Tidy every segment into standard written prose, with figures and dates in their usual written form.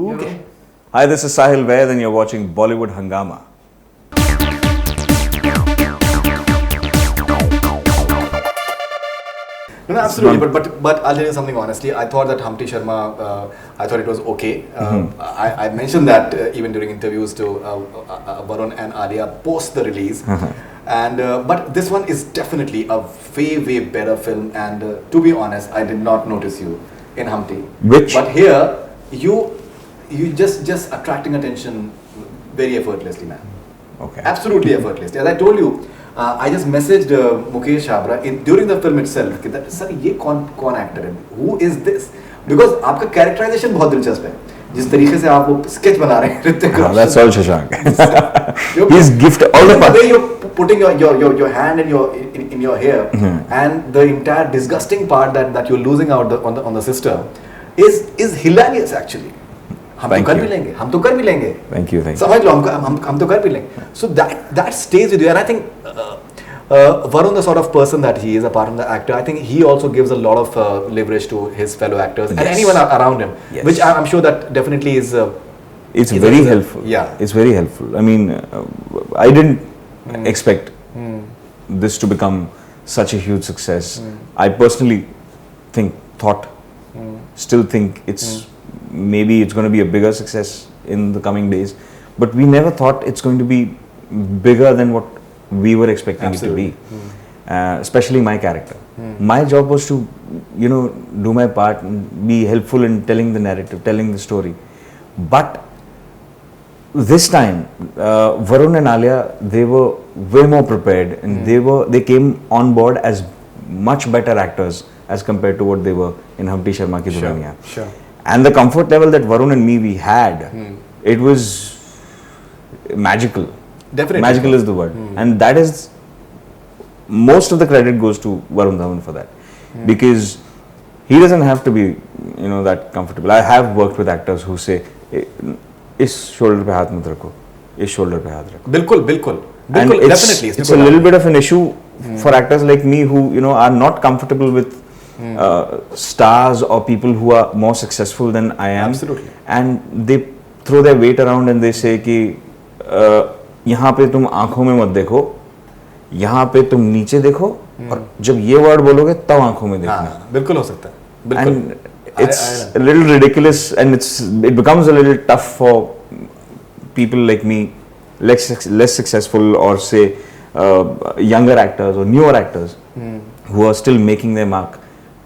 Okay. Hi, this is Sahil Vaid and you're watching Bollywood Hangama. No, absolutely. But I'll tell you something honestly. I thought that Humpty Sharma, I thought it was okay. I mentioned that even during interviews to Varun and Alia post the release. And but this one is definitely a way better film. And to be honest, I did not notice you in Humpty. Which? But here you just attracting attention very effortlessly, man. Okay. Absolutely effortlessly. As I told you, I just messaged Mukesh Chabra during the film itself that sir ये कौन actor है? Who is this? Because आपका characterization बहुत दिलचस्प है. जिस तरीके से आप वो sketch बना रहे हैं Hrithik Roshan. That's all Shashank. He's gifted all the The way you're putting your hand in your hair and the entire disgusting part that you're losing out on the sister is hilarious actually. हम तो कर भी लेंगे. Thank you. समझ लो हम तो कर भी लेंगे. So that stays with you, and I think Varun, the sort of person that he is, apart from the actor, I think he also gives a lot of leverage to his fellow actors and anyone around him, which I'm sure that definitely is. It's very helpful. Yeah, it's very helpful. I mean, I didn't expect this to become such a huge success. I personally thought, still think maybe it's going to be a bigger success in the coming days, but we never thought it's going to be bigger than what we were expecting it to be. Especially my character. My job was to, do my part and be helpful in telling the narrative, telling the story. But this time, Varun and Alia, they were way more prepared, and they came on board as much better actors as compared to what they were in Humpty Sharma Ki Dulhaniya. Sure. And the comfort level that Varun and me we had, it was magical. Definitely. Magical is the word. And that is, most of the credit goes to Varun Dhawan for that. Because he doesn't have to be, that comfortable. I have worked with actors who say, इस shoulder पे हाथ मत रखो, इस shoulder पे हाथ रखो. बिल्कुल. And Definitely. It's a little bit of an issue for actors like me who, are not comfortable with stars or people who are more successful than I am. Absolutely. And they throw their weight around and they say कि यहाँ पे तुम आंखों में मत देखो, यहाँ पे तुम नीचे देखो, और जब ये वर्ड बोलोगे तब आंखों में देखना. हाँ, बिल्कुल हो सकता है. And it's a little ridiculous, and it becomes a little tough for people like me, less successful, or say younger actors or newer actors who are still making their mark,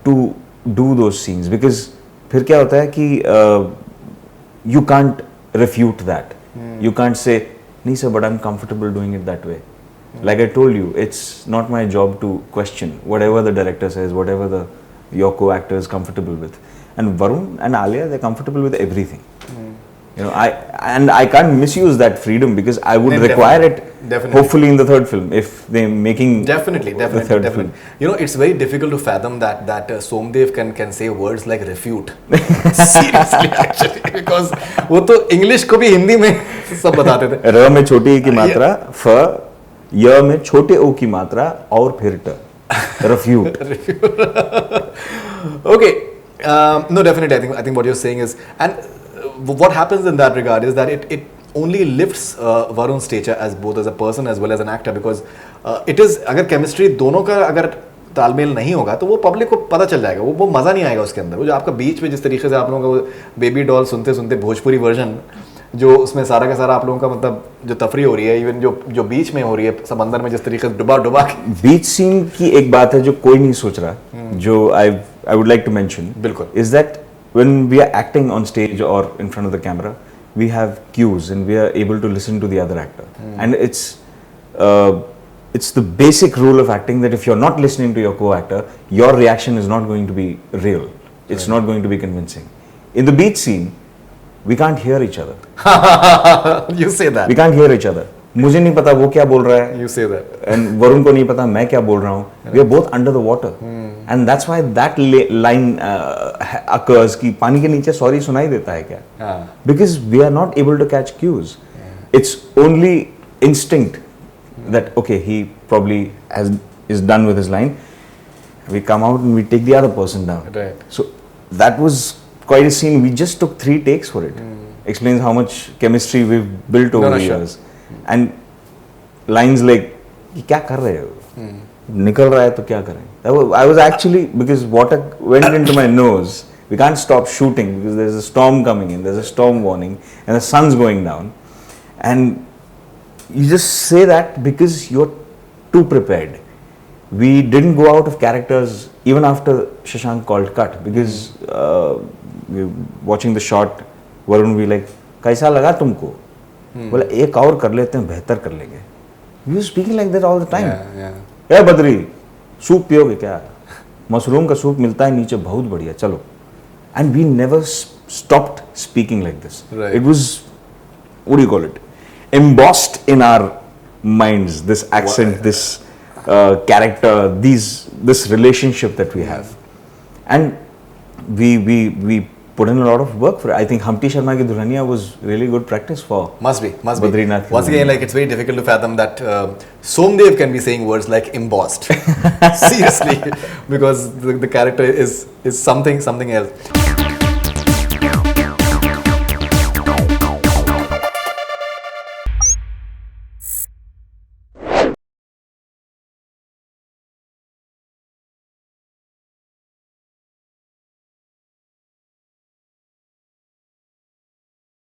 to do those scenes. Because फिर क्या होता है कि you can't refute that. You can't say, nahi sir, but I'm comfortable doing it that way. Like I told you, it's not my job to question whatever the director says, whatever your co-actor is comfortable with. And Varun and Alia, they're comfortable with everything. I can't misuse that freedom, because I would require it hopefully in the third film, if they're making definitely. film. It's very difficult to fathom that Somdev can say words like refute. Seriously, actually, because वो तो English को भी हिंदी में सब बताते थे. र में छोटी की मात्रा, फ, य में छोटे ओ की मात्रा, और फिर ट. Refute. Okay. No, definitely. I think what you're saying is, and what happens in that regard is that it only lifts Varun's stature as both as a person as well as an actor, because it is, अगर chemistry दोनों का अगर तालमेल नहीं होगा तो वो public को पता चल जाएगा, वो मज़ा नहीं आएगा उसके अंदर. वो जो आपका बीच में जिस तरीके से आप लोगों का वो बेबी डॉल सुनते भोजपुरी वर्जन, जो उसमें सारा का सारा आप लोगों का मतलब जो तफरी हो रही है, इवन जो बीच में हो रही है समंदर में, जिस तरीके से डुबा के बीच सीन की एक बात है जो कोई नहीं सोच रहा, जो I would like to mention, बिल्कुल, is that when we are acting on stage or in front of the camera, we have cues and we are able to listen to the other actor. And it's the basic rule of acting that if you're not listening to your co-actor, your reaction is not going to be real. It's not going to be convincing. In the beach scene, we can't hear each other. You say that. We can't hear each other. मुझे नहीं पता वो क्या बोल रहा है. You say that. And Varun को नहीं पता मैं क्या बोल रहा हूँ. We are both under the water. And that's why that line occurs कि पानी के नीचे sorry सुनाई देता है क्या? Because we are not able to catch cues. It's only instinct that okay, he probably is done with his line. We come out and we take the other person down. Right. So that was quite a scene. We just took 3 takes for it. explains how much chemistry we've built over No, the sure. years. And lines like, "ये क्या कर रहे हो? निकल रहा है तो क्या करें?" I was actually, because water went into my nose. We can't stop shooting because there's a storm coming in, there's a storm warning, and the sun's going down. And you just say that because you're too prepared. We didn't go out of characters even after Shashank called cut, because we were watching the shot, Varun will be like, "कैसा लगा तुमको?" बोला, "एक और कर लेते हैं, बेहतर कर लेंगे." We were speaking like that all the time. Yeah. Badri, soup पियोगे क्या? मशरूम का सूप मिलता है नीचे, बहुत बढ़िया, चलो. And we never stopped speaking like this. Right. It was, what do you call it? Embossed in our minds, this accent, this character, this relationship that we have. And we put in a lot of work for it. I think Humpty Sharma ki Dulhania was really good practice for Must be. Badrinath. Once again, like, it's very difficult to fathom that Somdev can be saying words like embossed. Seriously, because the character is something else.